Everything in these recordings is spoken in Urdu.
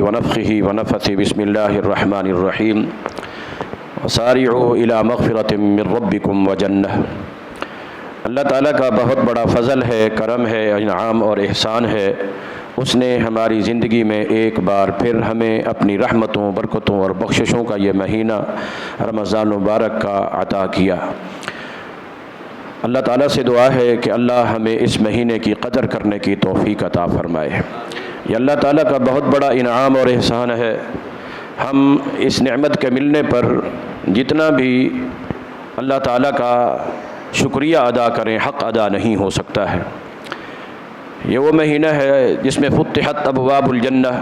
ونفخه ونفثه بسم الله الرحمن الرحيم وسارعوا إلى مغفرة من ربكم وجنة۔ اللہ تعالیٰ کا بہت بڑا فضل ہے، کرم ہے، انعام اور احسان ہے۔ اس نے ہماری زندگی میں ایک بار پھر ہمیں اپنی رحمتوں، برکتوں اور بخششوں کا یہ مہینہ رمضان مبارک کا عطا کیا۔ اللہ تعالیٰ سے دعا ہے کہ اللہ ہمیں اس مہینے کی قدر کرنے کی توفیق عطا فرمائے۔ یہ اللہ تعالیٰ کا بہت بڑا انعام اور احسان ہے۔ ہم اس نعمت کے ملنے پر جتنا بھی اللہ تعالیٰ کا شکریہ ادا کریں حق ادا نہیں ہو سکتا ہے۔ یہ وہ مہینہ ہے جس میں فتحت ابواب الجنہ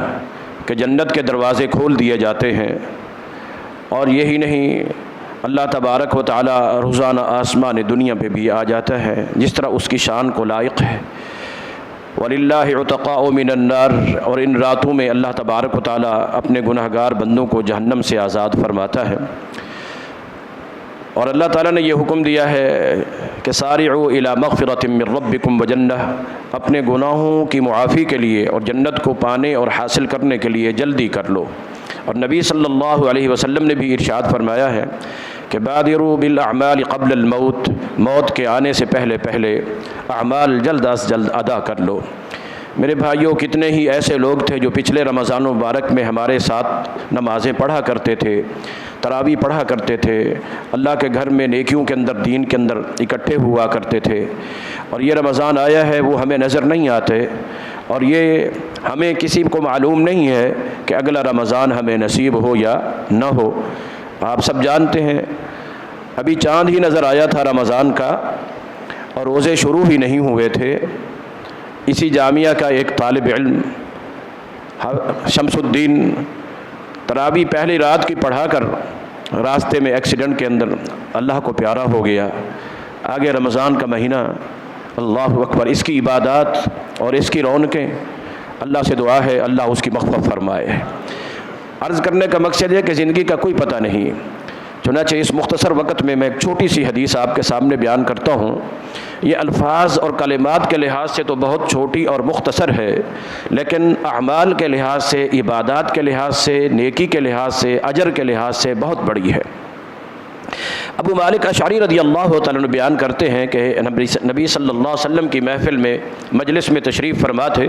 کہ جنت کے دروازے کھول دیے جاتے ہیں، اور یہی نہیں اللہ تبارک و تعالی روزانہ آسمان دنیا پہ بھی آ جاتا ہے جس طرح اس کی شان کو لائق ہے۔ وَلِلَّهِ عُتَقَاءُ مِنَ النَّارِ، اور ان راتوں میں اللہ تبارک و تعالی اپنے گناہگار بندوں کو جہنم سے آزاد فرماتا ہے۔ اور اللہ تعالیٰ نے یہ حکم دیا ہے کہ سارعوا الی مغفرۃ من ربکم وجنہ، اپنے گناہوں کی معافی کے لیے اور جنت کو پانے اور حاصل کرنے کے لیے جلدی کر لو۔ اور نبی صلی اللہ علیہ وسلم نے بھی ارشاد فرمایا ہے کہ بادروا بالاعمال قبل الموت، موت کے آنے سے پہلے پہلے اعمال جلد از جلد ادا کر لو۔ میرے بھائیوں، کتنے ہی ایسے لوگ تھے جو پچھلے رمضان مبارک میں ہمارے ساتھ نمازیں پڑھا کرتے تھے، تراویح پڑھا کرتے تھے، اللہ کے گھر میں نیکیوں کے اندر، دین کے اندر اکٹھے ہوا کرتے تھے، اور یہ رمضان آیا ہے وہ ہمیں نظر نہیں آتے، اور یہ ہمیں کسی کو معلوم نہیں ہے کہ اگلا رمضان ہمیں نصیب ہو یا نہ ہو۔ آپ سب جانتے ہیں ابھی چاند ہی نظر آیا تھا رمضان کا، اور روزے شروع ہی نہیں ہوئے تھے۔ اسی جامعہ کا ایک طالب علم شمس الدین تراویح پہلی رات کی پڑھا کر راستے میں ایکسیڈنٹ کے اندر اللہ کو پیارا ہو گیا۔ آگے رمضان کا مہینہ، اللہ اکبر، اس کی عبادات اور اس کی رونقیں، اللہ سے دعا ہے اللہ اس کی مغفرت فرمائے۔ عرض کرنے کا مقصد ہے کہ زندگی کا کوئی پتہ نہیں، چنانچہ اس مختصر وقت میں ایک چھوٹی سی حدیث آپ کے سامنے بیان کرتا ہوں۔ یہ الفاظ اور کلمات کے لحاظ سے تو بہت چھوٹی اور مختصر ہے، لیکن اعمال کے لحاظ سے، عبادات کے لحاظ سے، نیکی کے لحاظ سے، اجر کے لحاظ سے بہت بڑی ہے۔ ابو مالک اشعری رضی اللہ تعالیٰ عنہ بیان کرتے ہیں کہ نبی صلی اللہ علیہ وسلم کی محفل میں، مجلس میں تشریف فرما تھے،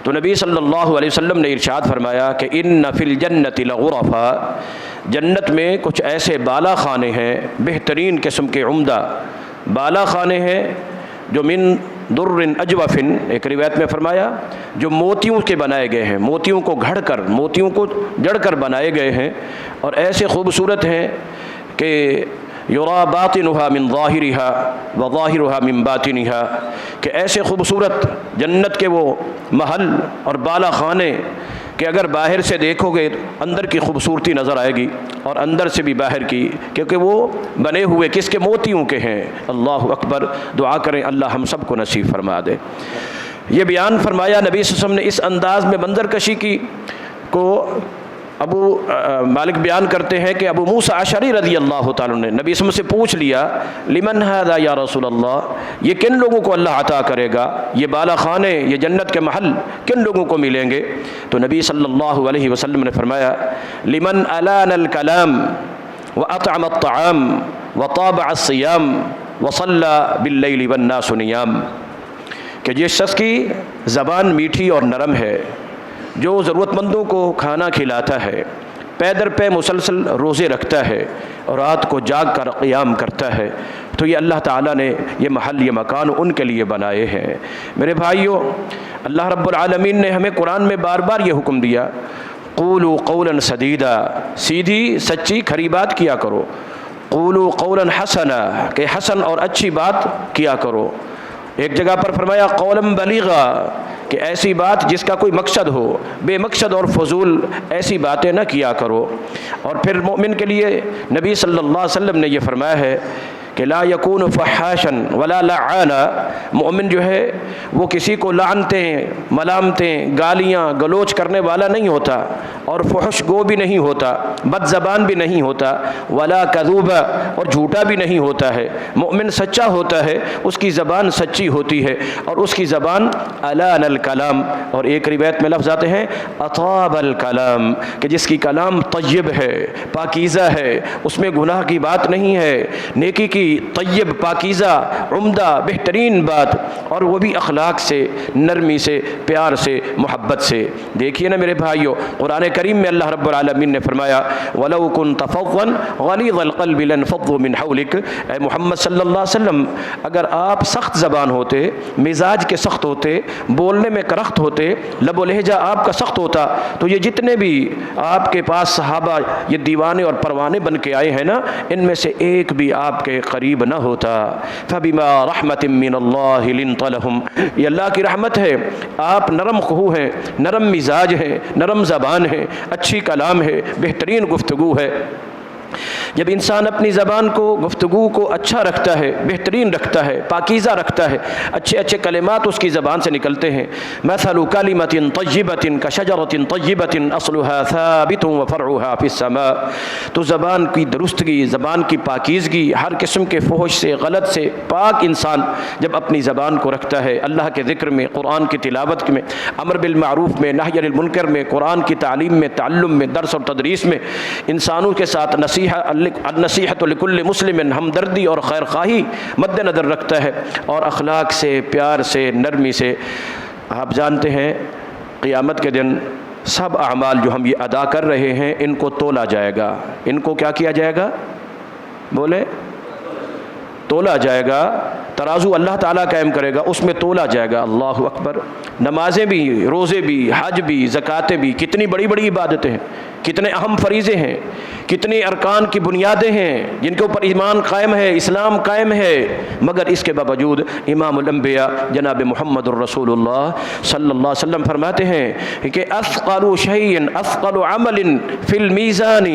تو نبی صلی اللہ علیہ وسلم نے ارشاد فرمایا کہ ان فی الجنۃ لغرفا، جنت میں کچھ ایسے بالا خانے ہیں، بہترین قسم کے عمدہ بالا خانے ہیں، جو من در اجوف، ایک روایت میں فرمایا جو موتیوں کے بنائے گئے ہیں، موتیوں کو گھڑ کر، موتیوں کو جڑ کر بنائے گئے ہیں، اور ایسے خوبصورت ہیں کہ یرا باطنها من ظاہرها وظاہرها من باطنها، کہ ایسے خوبصورت جنت کے وہ محل اور بالا خانے کہ اگر باہر سے دیکھو گے اندر کی خوبصورتی نظر آئے گی، اور اندر سے بھی باہر کی، کیونکہ وہ بنے ہوئے کس کے؟ موتیوں کے ہیں۔ اللہ اکبر، دعا کریں اللہ ہم سب کو نصیب فرما دے۔ یہ بیان فرمایا نبی صلی اللہ علیہ وسلم نے اس انداز میں منظر کشی کی کو ابو مالک بیان کرتے ہیں کہ ابو موسیٰ اشعری رضی اللہ تعالیٰ نے نبی صلی اللہ علیہ وسلم سے پوچھ لیا لمن ھذا یا رسول اللہ، یہ کن لوگوں کو اللہ عطا کرے گا؟ یہ بالا خانے، یہ جنت کے محل کن لوگوں کو ملیں گے؟ تو نبی صلی اللہ علیہ وسلم نے فرمایا لمن الان الکلام واطعم الطعام وطابع الصیام وصلى باللیل والناس نیام، کہ جس شخص کی زبان میٹھی اور نرم ہے، جو ضرورت مندوں کو کھانا کھلاتا ہے، پے در پے مسلسل روزے رکھتا ہے، اور رات کو جاگ کر قیام کرتا ہے، تو یہ اللہ تعالیٰ نے یہ محل، یہ مکان ان کے لیے بنائے ہیں۔ میرے بھائیوں، اللہ رب العالمین نے ہمیں قرآن میں بار بار یہ حکم دیا قولوا قولا سدیدا، سیدھی سچی کھری بات کیا کرو، قولوا قولا حسنا، کہ حسن اور اچھی بات کیا کرو۔ ایک جگہ پر فرمایا قولا بلیغا، کہ ایسی بات جس کا کوئی مقصد ہو، بے مقصد اور فضول ایسی باتیں نہ کیا کرو۔ اور پھر مومن کے لیے نبی صلی اللہ علیہ وسلم نے یہ فرمایا ہے کہ لا یکون فحاشن ولا لعانا، مومن جو ہے وہ کسی کو لعنتیں، ملامتیں، گالیاں گلوچ کرنے والا نہیں ہوتا، اور فحش گو بھی نہیں ہوتا، بد زبان بھی نہیں ہوتا، ولا کذوب، اور جھوٹا بھی نہیں ہوتا ہے۔ مومن سچا ہوتا ہے، اس کی زبان سچی ہوتی ہے، اور اس کی زبان الان الکلام، اور ایک روایت میں لفظ آتے ہیں اطاب الکلام، کہ جس کی کلام طیب ہے، پاکیزہ ہے، اس میں گناہ کی بات نہیں ہے، نیکی کی طیب، پاکیزہ، عمدہ، بہترین بات، اور وہ بھی اخلاق سے، نرمی سے، پیار سے، محبت سے۔ دیکھیے نا میرے بھائیو، قرآن کریم میں اللہ رب العالمین نے فرمایا وَلَوْ كُنْتَ فَظًّا غَلِيظَ الْقَلْبِ لَانفَضُّوا مِنْ حَوْلِكَ، اے محمد صلی اللہ علیہ وسلم، اگر آپ سخت زبان ہوتے، مزاج کے سخت ہوتے، بولنے میں کرخت ہوتے، لب و لہجہ آپ کا سخت ہوتا، تو یہ جتنے بھی آپ کے پاس صحابہ یہ دیوانے اور پروانے بن کے آئے ہیں نا، ان میں سے ایک بھی آپ کے قریب نہ ہوتا۔ فَبِمَا رَحْمَةٍ مِّنَ اللَّهِ لِنْتَ لَهُمْ، یہ اللہ کی رحمت ہے، آپ نرم خو ہیں، نرم مزاج ہیں، نرم زبان ہے، اچھی کلام ہے، بہترین گفتگو ہے۔ جب انسان اپنی زبان کو، گفتگو کو اچھا رکھتا ہے، بہترین رکھتا ہے، پاکیزہ رکھتا ہے، اچھے اچھے کلمات اس کی زبان سے نکلتے ہیں۔ مثل کلمۃ طیبۃ کشجرۃ طیبۃ اصلها ثابت وفرعها فی السماء، تو زبان کی درستگی، زبان کی پاکیزگی، ہر قسم کے فحش سے، غلط سے پاک انسان جب اپنی زبان کو رکھتا ہے، اللہ کے ذکر میں، قرآن کی تلاوت میں، امر بالمعروف میں، نہی عن المنکر میں، قرآن کی تعلیم میں، تعلم میں، درس اور تدریس میں، انسانوں کے ساتھ نصیحت لکل مسلم، ہمدردی اور خیر خواہی مد نظر رکھتا ہے، اور اخلاق سے، پیار سے، نرمی سے۔ آپ جانتے ہیں قیامت کے دن سب اعمال جو ہم یہ ادا کر رہے ہیں ان کو تولا جائے گا۔ ان کو کیا کیا جائے گا؟ بولے، تولا جائے گا۔ ترازو اللہ تعالیٰ قائم کرے گا، اس میں تولا جائے گا۔ اللہ اکبر۔ نمازیں بھی، روزے بھی، حج بھی، زکاتیں بھی، کتنی بڑی بڑی عبادتیں ہیں، کتنے اہم فریضے ہیں، کتنی ارکان کی بنیادیں ہیں جن کے اوپر ایمان قائم ہے، اسلام قائم ہے، مگر اس کے باوجود امام الانبیاء جناب محمد الرسول اللہ صلی اللہ علیہ وسلم فرماتے ہیں کہ اثقل شیء اثقل عمل فی المیزان،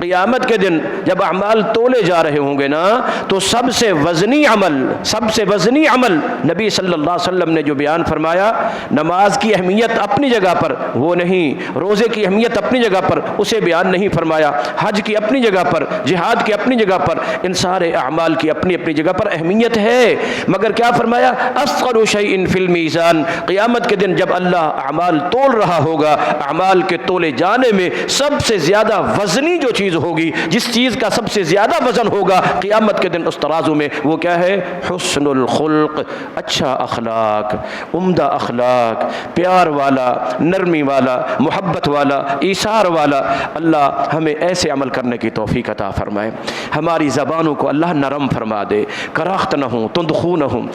قیامت کے دن جب اعمال تولے جا رہے ہوں گے نا، تو سب سے وزنی عمل نبی صلی اللہ علیہ وسلم نے جو بیان فرمایا، نماز کی اہمیت اپنی جگہ پر وہ نہیں، روزے کی اہمیت اپنی جگہ پر اسے بیان نہیں فرمایا، حج کی اپنی جگہ پر، جہاد کی اپنی جگہ پر، ان سارے اعمال کی اپنی اپنی جگہ پر اہمیت ہے، مگر کیا فرمایا؟ اثقل شیء فی المیزان، قیامت کے دن جب اللہ اعمال تول رہا ہوگا، اعمال کے تولے جانے میں سب سے زیادہ وزنی جو چیز ہوگی، جس چیز کا سب سے زیادہ وزن ہوگا قیامت کے دن اس ترازو میں، وہ کیا ہے؟ حسن الخلق، اچھا اخلاق، عمدہ اخلاق، پیار والا، نرمی والا، محبت والا، ایثار والا۔ اللہ ہمیں ایسے عمل کرنے کی توفیق عطا فرمائے، ہماری زبانوں کو اللہ نرم فرما دے، کراخت نہ ہوں، تندخو نہ ہوں،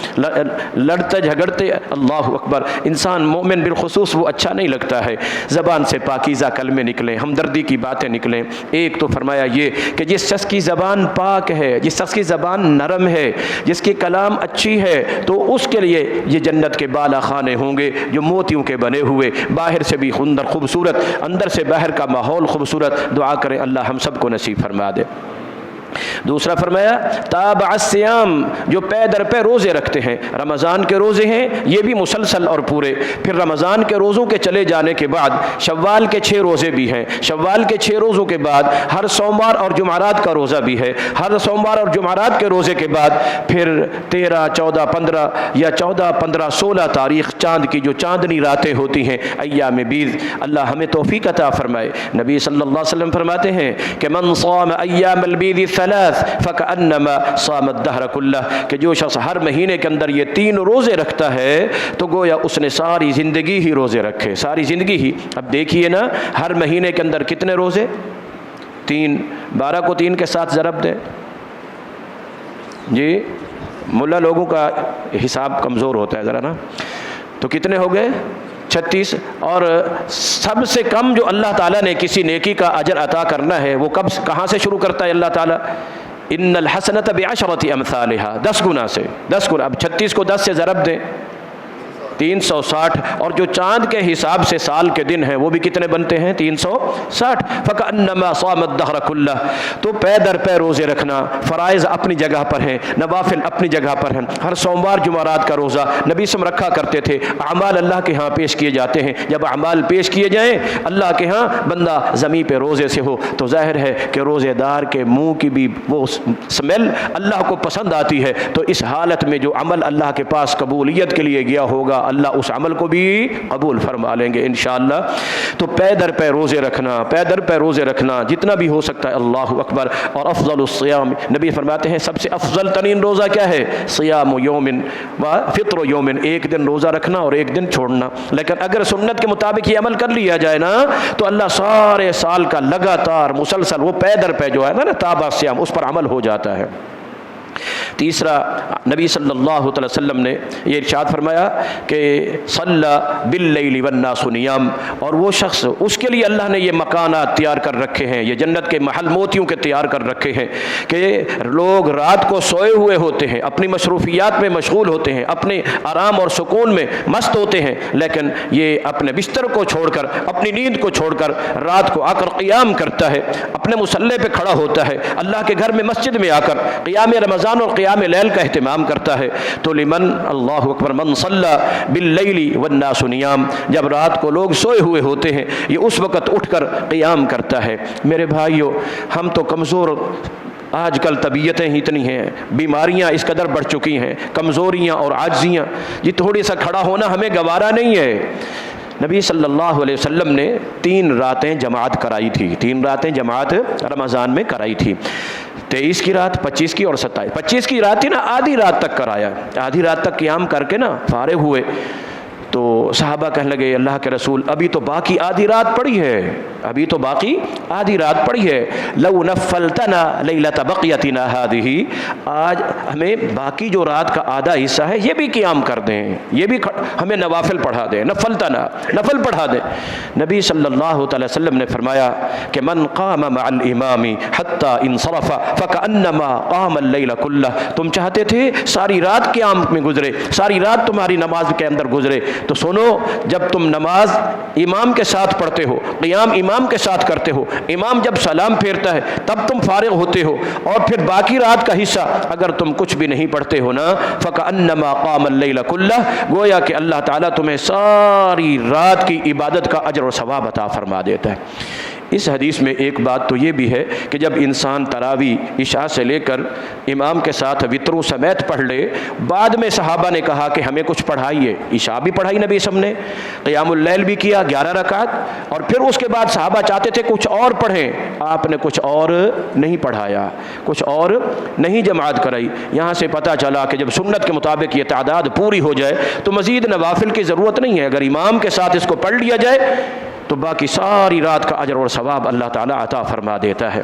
لڑتے جھگڑتے، اللہ اکبر، انسان مومن بالخصوص وہ اچھا نہیں لگتا ہے، زبان سے پاکیزہ کلمے نکلیں، ہمدردی کی باتیں نکلیں۔ ایک تو فرمایا یہ کہ جس شخص کی زبان پاک ہے، جس شخص کی زبان نرم ہے، جس کی کلام اچھی ہے، تو اس کے لیے یہ جنت کے بالا خانے ہوں گے جو موتیوں کے بنے ہوئے، باہر سے بھی اندر خوبصورت، اندر سے باہر کا ماحول خوبصورت۔ دعا کریں اللہ ہم سب کو نصیب فرما دے۔ دوسرا فرمایا تابع الصیام، جو پے در پہ روزے رکھتے ہیں، رمضان کے روزے ہیں یہ بھی مسلسل اور پورے، پھر رمضان کے روزوں کے چلے جانے کے بعد شوال کے 6 روزے بھی ہیں، شوال کے 6 روزوں کے بعد ہر سوموار اور جمعرات کا روزہ بھی ہے، ہر سوموار اور جمعرات کے روزے کے بعد پھر 13، 14، 15 یا 14، 15، 16 تاریخ چاند کی جو چاندنی راتیں ہوتی ہیں، ایام بیض، اللہ ہمیں توفیق عطا فرمائے۔ نبی صلی اللہ علیہ وسلم فرماتے ہیں کہ من صام ایام البیض فکأنما صام الدہر کلہ، کہ جو شخص ہر مہینے کے اندر یہ 3 روزے رکھتا ہے تو گویا اس نے ساری زندگی ہی روزے رکھے، ساری زندگی ہی۔ اب دیکھیے نا، ہر مہینے کے اندر کتنے روزے؟ 3، 12 کو 3 کے ساتھ ضرب دیں جی، ملا لوگوں کا حساب کمزور ہوتا ہے ذرا نا، تو کتنے ہو گئے؟ 36۔ اور سب سے کم جو اللہ تعالیٰ نے کسی نیکی کا اجر عطا کرنا ہے وہ کہاں سے شروع کرتا ہے اللہ تعالیٰ؟ ان الحسنۃ بعشرۃ امثالها، 10 گنا سے، 10 گنا۔ اب 36 کو 10 سے ضرب دیں، 360, اور جو چاند کے حساب سے سال کے دن ہیں وہ بھی کتنے بنتے ہیں؟ 360. فَكَأَنَّمَا صَامَ الدَّهْرَ كُلَّهُ. تو پے در پے روزے رکھنا، فرائض اپنی جگہ پر ہیں، نوافل اپنی جگہ پر ہیں. ہر سوموار جمعرات کا روزہ نبی سم رکھا کرتے تھے. اعمال اللہ کے ہاں پیش کیے جاتے ہیں. جب اعمال پیش کیے جائیں اللہ کے ہاں، بندہ زمین پہ روزے سے ہو تو ظاہر ہے کہ روزے دار کے منہ کی بھی وہ سمیل اللہ کو پسند آتی ہے. تو اس حالت میں جو عمل اللہ کے پاس قبولیت کے لیے گیا ہوگا اللہ اس عمل کو بھی قبول فرما لیں گے انشاءاللہ. تو پے در پے روزے رکھنا، پے در پے روزے رکھنا جتنا بھی ہو سکتا ہے. اللہ اکبر. اور افضل الصیام، نبی فرماتے ہیں سب سے افضل ترین روزہ کیا ہے؟ صیام یومن و فطر یومن، ایک دن روزہ رکھنا اور ایک دن چھوڑنا. لیکن اگر سنت کے مطابق یہ عمل کر لیا جائے نا تو اللہ سارے سال کا لگاتار مسلسل وہ پے در پے جو ہے نا تابع سیام اس پر عمل ہو جاتا ہے. تیسرا، نبی صلی اللہ علیہ وسلم نے یہ ارشاد فرمایا کہ صلی باللیل والناس نیام، اور وہ شخص اس کے لیے اللہ نے یہ مکانات تیار کر رکھے ہیں، یہ جنت کے محل موتیوں کے تیار کر رکھے ہیں کہ لوگ رات کو سوئے ہوئے ہوتے ہیں، اپنی مصروفیات میں مشغول ہوتے ہیں، اپنے آرام اور سکون میں مست ہوتے ہیں، لیکن یہ اپنے بستر کو چھوڑ کر، اپنی نیند کو چھوڑ کر رات کو آ کر قیام کرتا ہے، اپنے مصلی پہ کھڑا ہوتا ہے، اللہ کے گھر میں مسجد میں آ کر قیام رمضان اور قیام لیل کا اہتمام کرتا ہے. تو لمن، اللہ اکبر، من صلی باللیل والناس نیام، جب رات کو لوگ سوئے ہوئے ہوتے ہیں یہ اس وقت اٹھ کر قیام کرتا ہے. میرے بھائیو، ہم تو کمزور، آج کل طبیعتیں ہی اتنی ہیں، بیماریاں اس قدر بڑھ چکی ہیں، کمزوریاں اور عاجزیاں، یہ تھوڑی سا کھڑا ہونا ہمیں گوارا نہیں ہے. نبی صلی اللہ علیہ وسلم نے 3 راتیں جماعت کرائی تھی، 3 راتیں جماعت رمضان میں کرائی تھی. 23 کی رات، 25 کی اور 27. 25 کی رات تھی نا، آدھی رات تک کرایا. آدھی رات تک قیام کر کے نا فارغ ہوئے تو صحابہ کہنے لگے اللہ کے رسول ابھی تو باقی آدھی رات پڑی ہے، ابھی تو باقی آدھی رات پڑی ہے. لو نفلتنا لیلۃ بقیتنا ہذہ، آج ہمیں باقی جو رات کا آدھا حصہ ہے یہ بھی قیام کر دیں، یہ بھی ہمیں نوافل پڑھا دیں، نفلتنا، نفل پڑھا دیں. نبی صلی اللہ تعالی وسلم نے فرمایا کہ من قام مع الامام حتی انصرف فکأنما قام اللیل کلہ. تم چاہتے تھے ساری رات قیام میں گزرے، ساری رات تمہاری نماز کے اندر گزرے، تو سنو، جب تم نماز امام کے ساتھ پڑھتے ہو، قیام امام کے ساتھ کرتے ہو، امام جب سلام پھیرتا ہے تب تم فارغ ہوتے ہو، اور پھر باقی رات کا حصہ اگر تم کچھ بھی نہیں پڑھتے ہو نا، فَكَأَنَّمَا قَامَ اللَّيْلَ كُلَّهُ، گویا کہ اللہ تعالیٰ تمہیں ساری رات کی عبادت کا اجر و ثواب عطا فرما دیتا ہے. اس حدیث میں ایک بات تو یہ بھی ہے کہ جب انسان تراویح عشاء سے لے کر امام کے ساتھ وطروں سمیت پڑھ لے، بعد میں صحابہ نے کہا کہ ہمیں کچھ پڑھائیے. عشاء بھی پڑھائی نبی صلی اللہ علیہ وسلم نے، قیام اللیل بھی کیا 11 رکعت، اور پھر اس کے بعد صحابہ چاہتے تھے کچھ اور پڑھیں، آپ نے کچھ اور نہیں پڑھایا، کچھ اور نہیں جماعت کرائی. یہاں سے پتہ چلا کہ جب سنت کے مطابق یہ تعداد پوری ہو جائے تو مزید نوافل کی ضرورت نہیں ہے. اگر امام کے ساتھ اس کو پڑھ لیا جائے تو باقی ساری رات کا اجر اور ثواب اللہ تعالیٰ عطا فرما دیتا ہے.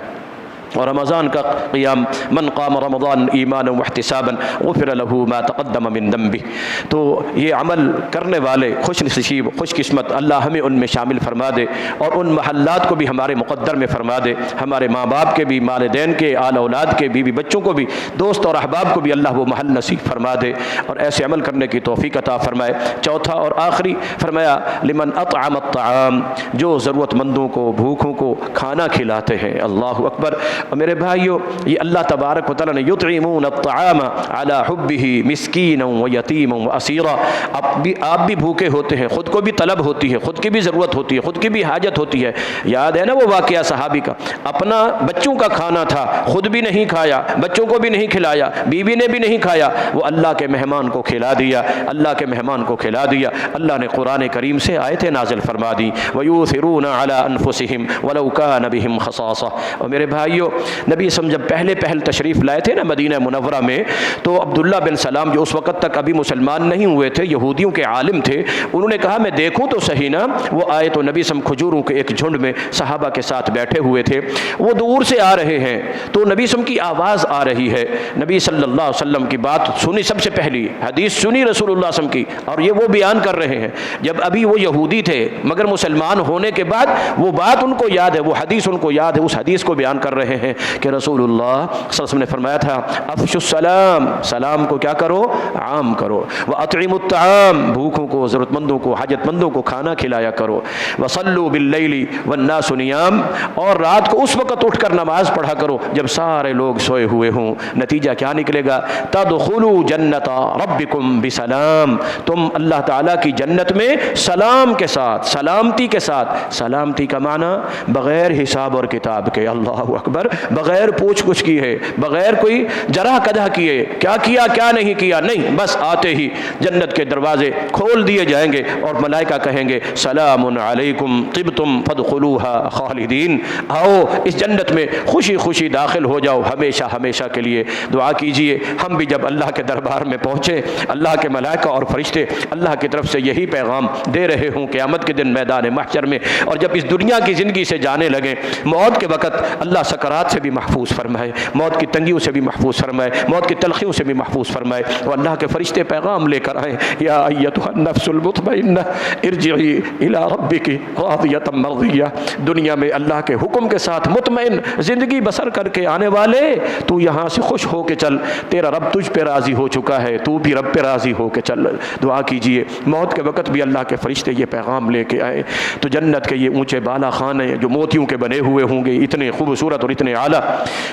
اور رمضان کا قیام، من قام رمضان ایمانا واحتسابا غفر له ما تقدم من ذنبه، تو یہ عمل کرنے والے خوش نصیب، خوش قسمت، اللہ ہمیں ان میں شامل فرما دے، اور ان محلات کو بھی ہمارے مقدر میں فرما دے، ہمارے ماں باپ کے بھی، والدین کے، آل اولاد کے، بیوی بچوں کو بھی، دوست اور احباب کو بھی اللہ وہ محل نصیب فرما دے اور ایسے عمل کرنے کی توفیق عطا فرمائے. چوتھا اور آخری فرمایا لمن اطعم الطعام، جو ضرورت مندوں کو، بھوکوں کو کھانا کھلاتے ہیں. اللہ اکبر. اور میرے بھائیو، یہ اللہ تبارک و تعالیٰ نے یطعمون الطعام علی حبہ مسکینا و یتیما و اسیرا، آپ بھی بھوکے ہوتے ہیں، خود کو بھی طلب ہوتی ہے، خود کی بھی ضرورت ہوتی ہے، خود کی بھی حاجت ہوتی ہے. یاد ہے نا وہ واقعہ صحابی کا، اپنا بچوں کا کھانا تھا، خود بھی نہیں کھایا، بچوں کو بھی نہیں کھلایا، بیوی نے بھی نہیں کھایا، وہ اللہ کے مہمان کو کھلا دیا، اللہ کے مہمان کو کھلا دیا. اللہ نے قرآن کریم سے آیتیں نازل فرما دی، وَيُؤْثِرُونَ عَلَىٰ أَنفُسِهِمْ وَلَوْ كَانَ بِهِمْ خَصَاصَةٌ. اور میرے بھائیو، نبی صلی اللہ علیہ وسلم جب پہل تشریف لائے تھے نا مدینہ منورہ میں، تو عبداللہ بن سلام جو اس وقت تک ابھی مسلمان نہیں ہوئے تھے، یہودیوں کے عالم تھے، انہوں نے کہا میں دیکھوں تو صحیح نا. وہ آئے تو نبی صلی اللہ علیہ وسلم کھجوروں کے ایک جھنڈ میں صحابہ کے ساتھ بیٹھے ہوئے تھے، وہ دور سے آ رہے ہیں تو نبی صلی اللہ علیہ وسلم کی آواز آ رہی ہے. نبی صلی اللہ علیہ وسلم کی بات سنی، سب سے پہلی حدیث سنی رسول اللہ صلی اللہ علیہ وسلم کی، اور یہ وہ بیان کر رہے ہیں جب ابھی وہ یہودی تھے مگر مسلمان ہونے کے بعد وہ بات ان کو یاد ہے، وہ حدیث ان کو یاد ہے، اس حدیث کو بیان کر رہے ہیں. ہیں کہ رسول اللہ صلی اللہ علیہ وسلم نے فرمایا تھا افشوا السلام، سلام کو کیا کرو؟ عام کرو. واطعموا الطعام، بھوکوں کو، ضرورت مندوں کو، حاجت مندوں کو کھانا کھلایا کرو. وصلوا باللیل والناس نیام، اور رات کو اس وقت اٹھ کر نماز پڑھا کرو جب سارے لوگ سوئے ہوئے ہوں. نتیجہ کیا نکلے گا؟ تدخلوا جنت ربکم بسلام، تم اللہ تعالیٰ کی جنت میں سلام کے ساتھ، سلامتی کے ساتھ. سلامتی کا معنی بغیر حساب اور کتاب کے، اللہ اکبر، بغیر پوچھ گچھ کیے، بغیر کوئی جرح قدح کیے، کیا کیا کیا نہیں کیا، نہیں، بس آتے ہی جنت کے دروازے کھول دیے جائیں گے اور ملائکہ کہیں گے سلام علیکم طبتم فادخلوها خالدین، آؤ اس جنت میں خوشی خوشی داخل ہو جاؤ ہمیشہ ہمیشہ کے لیے. دعا کیجئے ہم بھی جب اللہ کے دربار میں پہنچے، اللہ کے ملائکہ اور فرشتے اللہ کی طرف سے یہی پیغام دے رہے ہوں قیامت کے دن میدان محشر میں، اور جب اس دنیا کی زندگی سے جانے لگیں، موت کے وقت اللہ سکرات سے بھی محفوظ فرمائے، موت کی تنگیوں سے بھی محفوظ فرمائے، موت کی تلخیوں سے بھی محفوظ فرمائے، اور اللہ کے فرشتے پیغام لے کر آئیں یا ایتھا النفس المطمئنہ ارجعی الی ربک راضیۃ مرضیہ. دنیا میں اللہ کے حکم کے ساتھ مطمئن زندگی بسر کر کے آنے والے، تو یہاں سے خوش ہو کے چل، تیرا رب تجھ پہ راضی ہو چکا ہے، تو بھی رب پہ راضی ہو کے چل. دعا کیجئے موت کے وقت بھی اللہ کے فرشتے یہ پیغام لے کے آئے تو جنت کے یہ اونچے بالا خانے جو موتیوں کے بنے ہوئے ہوں گے، اتنے خوبصورت اور اتنے اعلیٰ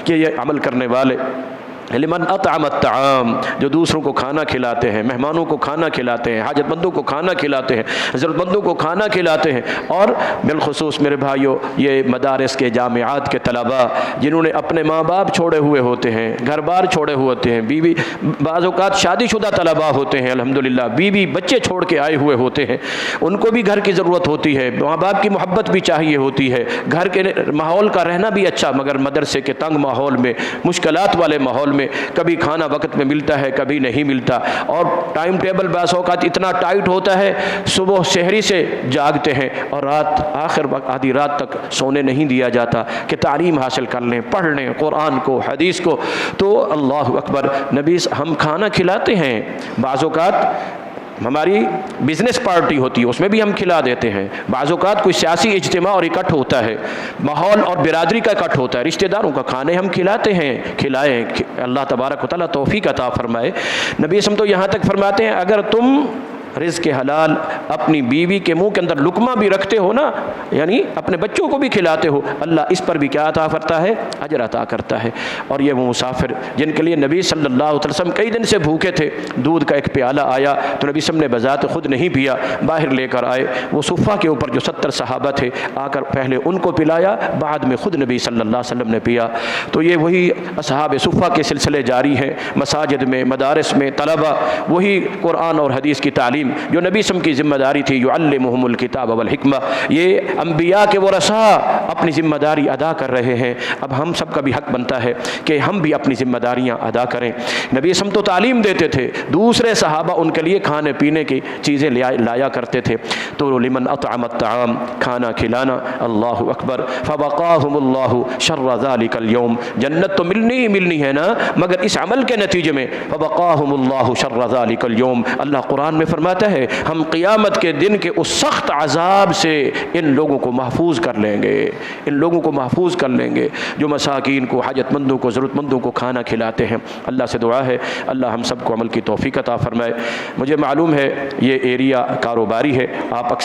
کہ یہ عمل کرنے والے لمن اطعم الطعام، جو دوسروں کو کھانا کھلاتے ہیں، مہمانوں کو کھانا کھلاتے ہیں، حاجت مندوں کو کھانا کھلاتے ہیں، ضرورت مندوں کو کھانا کھلاتے ہیں. اور بالخصوص میرے بھائیوں یہ مدارس کے، جامعات کے طلباء جنہوں نے اپنے ماں باپ چھوڑے ہوئے ہوتے ہیں، گھر بار چھوڑے ہوئے ہوتے ہیں، بیوی، بعض اوقات شادی شدہ طلباء ہوتے ہیں الحمدللہ، بیوی بچے چھوڑ کے آئے ہوئے ہوتے ہیں، ان کو بھی گھر کی ضرورت ہوتی ہے، ماں باپ کی محبت بھی چاہیے ہوتی ہے، گھر کے ماحول کا رہنا بھی اچھا، مگر مدرسے کے تنگ ماحول میں، مشکلات والے ماحول میں کبھی کھانا وقت میں ملتا ہے، کبھی نہیں ملتا، اور ٹائم ٹیبل بعض اوقات اتنا ٹائٹ ہوتا ہے، صبح سحری سے جاگتے ہیں اور رات آخر وقت آدھی رات تک سونے نہیں دیا جاتا کہ تعلیم حاصل کر لیں، پڑھ لیں قرآن کو، حدیث کو. تو اللہ اکبر، نبی ہم کھانا کھلاتے ہیں، بعض اوقات ہماری بزنس پارٹی ہوتی ہے اس میں بھی ہم کھلا دیتے ہیں، بعض اوقات کوئی سیاسی اجتماع اور اکٹھ ہوتا ہے، ماحول اور برادری کا اکٹھ ہوتا ہے، رشتہ داروں کا کھانے ہم کھلاتے ہیں، کھلائیں. اللہ تبارک و تعالیٰ توفیق عطا فرمائے. نبی تو یہاں تک فرماتے ہیں اگر تم رزق حلال اپنی بیوی کے منہ کے اندر لقمہ بھی رکھتے ہو نا، یعنی اپنے بچوں کو بھی کھلاتے ہو، اللہ اس پر بھی کیا عطا کرتا ہے؟ اجر عطا کرتا ہے. اور یہ وہ مسافر جن کے لیے نبی صلی اللہ علیہ وسلم کئی دن سے بھوکے تھے، دودھ کا ایک پیالہ آیا تو نبی صلی اللہ علیہ وسلم نے بذات خود نہیں پیا، باہر لے کر آئے، وہ صفہ کے اوپر جو 70 صحابہ تھے آ کر پہلے ان کو پلایا، بعد میں خود نبی صلی اللہ علیہ وسلم نے پیا. تو یہ وہی اصحاب صفہ کے سلسلے جاری ہیں، مساجد میں، مدارس میں، طلبہ وہی قرآن اور حدیث کی تعلیم جو نبی صلی اللہ علیہ وسلم کی ذمہ داری تھی، یعلمہم الکتاب والحکمہ، یہ انبیاء کے ورثاء اپنی ذمہ داری ادا کر رہے ہیں. اب ہم سب کا بھی حق بنتا ہے کہ ہم بھی اپنی ذمہ داریاں ادا کریں. نبی صلی اللہ علیہ وسلم تو تعلیم دیتے تھے، دوسرے صحابہ ان کے لیے کھانے پینے کی چیزیں لایا کرتے تھے. تو لمن اطعم الطعام، کھانا کھلانا، اللہ اکبر. فوقاہم اللہ شر ذلک اليوم، جنت تو ملنی ہی ملنی ہے نا، مگر اس عمل کے نتیجے میں فوقاہم اللہ شر ذلک اليوم، اللہ قرآن میں فرماتا ہے ہم قیامت کے دن کے اس سخت عذاب سے ان لوگوں کو محفوظ کر لیں گے، ان لوگوں کو محفوظ کر لیں گے جو مساکین کو، حاجت مندوں کو، ضرورت مندوں کو کھانا کھلاتے ہیں. اللہ سے دعا ہے اللہ ہم سب کو عمل کی توفیق عطا فرمائے. مجھے معلوم ہے یہ ایریا کاروباری ہے، آپ اکثر